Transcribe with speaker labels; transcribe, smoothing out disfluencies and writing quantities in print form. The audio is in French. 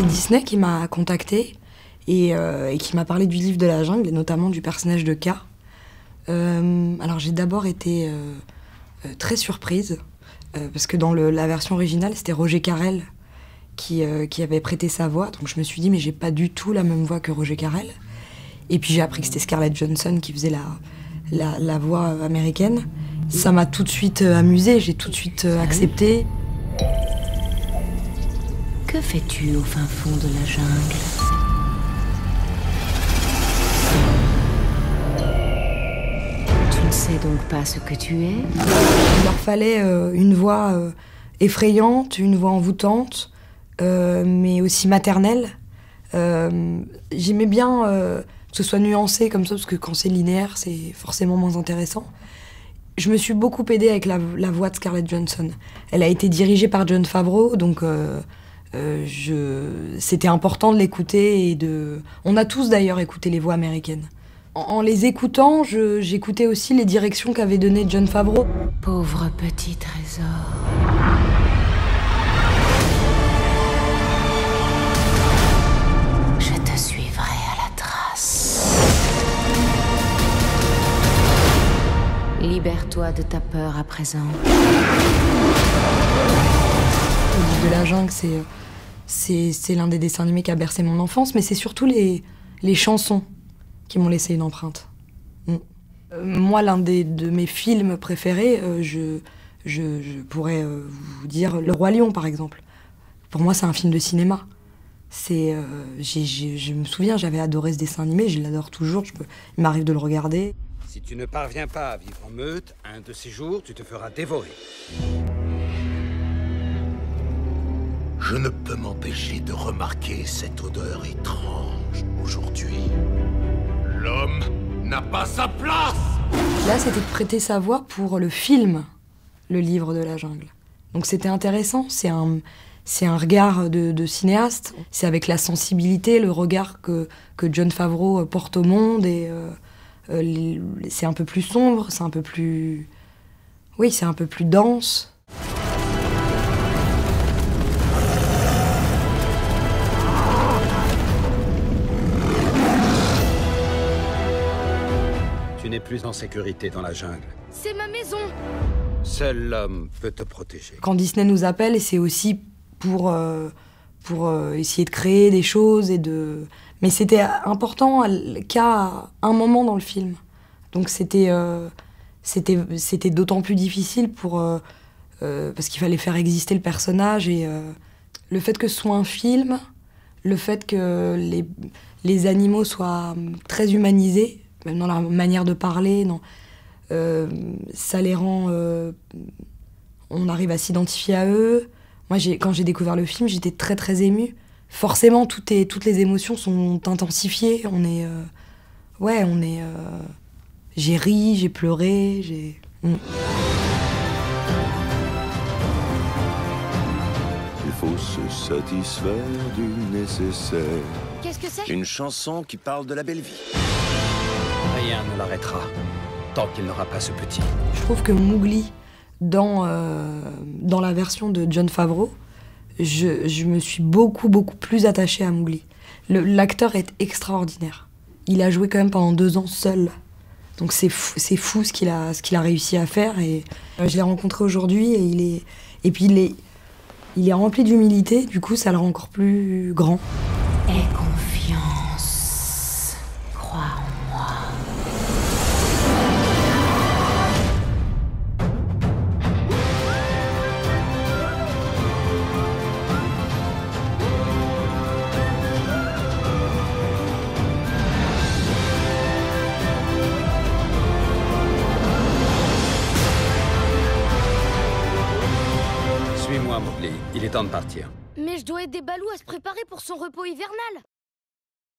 Speaker 1: Disney qui m'a contactée et qui m'a parlé du livre de la jungle, et notamment du personnage de Kaa. Alors j'ai d'abord été très surprise, parce que dans la version originale, c'était Roger Carrel qui avait prêté sa voix. Donc je me suis dit, mais j'ai pas du tout la même voix que Roger Carrel. Et puis j'ai appris que c'était Scarlett Johansson qui faisait la voix américaine. Ça m'a tout de suite amusée, j'ai tout de suite accepté.
Speaker 2: Que fais-tu au fin fond de la jungle? Tu ne sais donc pas ce que tu es?
Speaker 1: Il leur fallait une voix effrayante, une voix envoûtante, mais aussi maternelle. J'aimais bien que ce soit nuancé comme ça, parce que quand c'est linéaire, c'est forcément moins intéressant. Je me suis beaucoup aidée avec la voix de Scarlett Johansson. Elle a été dirigée par Jon Favreau, donc c'était important de l'écouter. On a tous d'ailleurs écouté les voix américaines. En les écoutant, j'écoutais aussi les directions qu'avait données Jon Favreau.
Speaker 2: Pauvre petit trésor. Je te suivrai à la trace. Libère-toi de ta peur à présent.
Speaker 1: Le livre de la jungle, c'est l'un des dessins animés qui a bercé mon enfance, mais c'est surtout les chansons qui m'ont laissé une empreinte. Moi, l'un de mes films préférés, je pourrais vous dire Le Roi Lion, par exemple. Pour moi, c'est un film de cinéma. Je me souviens, j'avais adoré ce dessin animé, je l'adore toujours, il m'arrive de le regarder.
Speaker 3: Si tu ne parviens pas à vivre en meute, un de ces jours, tu te feras dévorer.
Speaker 4: Je ne peux m'empêcher de remarquer cette odeur étrange aujourd'hui. L'homme n'a pas sa place!
Speaker 1: Là, c'était de prêter sa voix pour le film, Le Livre de la jungle. Donc c'était intéressant, c'est un regard de cinéaste. C'est avec la sensibilité, le regard que Jon Favreau porte au monde. Et c'est un peu plus sombre, c'est un peu plus... Oui, c'est un peu plus dense.
Speaker 3: Tu n'es plus en sécurité dans la jungle.
Speaker 5: C'est ma maison!
Speaker 3: Seul l'homme peut te protéger.
Speaker 1: Quand Disney nous appelle, c'est aussi pour essayer de créer des choses Mais c'était important qu'à un moment dans le film. Donc c'était d'autant plus difficile parce qu'il fallait faire exister le personnage. Et le fait que ce soit un film, le fait que les animaux soient très humanisés, même dans la manière de parler, ça les rend... on arrive à s'identifier à eux. Moi, quand j'ai découvert le film, j'étais très très émue. Forcément, toutes les émotions sont intensifiées. J'ai ri, j'ai pleuré,
Speaker 6: Il faut se satisfaire du nécessaire.
Speaker 5: Qu'est-ce que c'est?
Speaker 4: Une chanson qui parle de la belle vie.
Speaker 3: Rien ne l'arrêtera, tant qu'il n'aura pas ce petit.
Speaker 1: Je trouve que Mowgli, dans la version de Jon Favreau, je me suis beaucoup plus attachée à Mowgli. L'acteur est extraordinaire. Il a joué quand même pendant 2 ans seul. Donc c'est fou ce qu'il a réussi à faire. Et je l'ai rencontré aujourd'hui et il est rempli d'humilité. Du coup, ça le rend encore plus grand.
Speaker 2: Aie confiance. Crois en moi.
Speaker 3: Suis-moi, Mowgli. Il est temps de partir.
Speaker 5: Mais je dois aider Balou à se préparer pour son repos hivernal.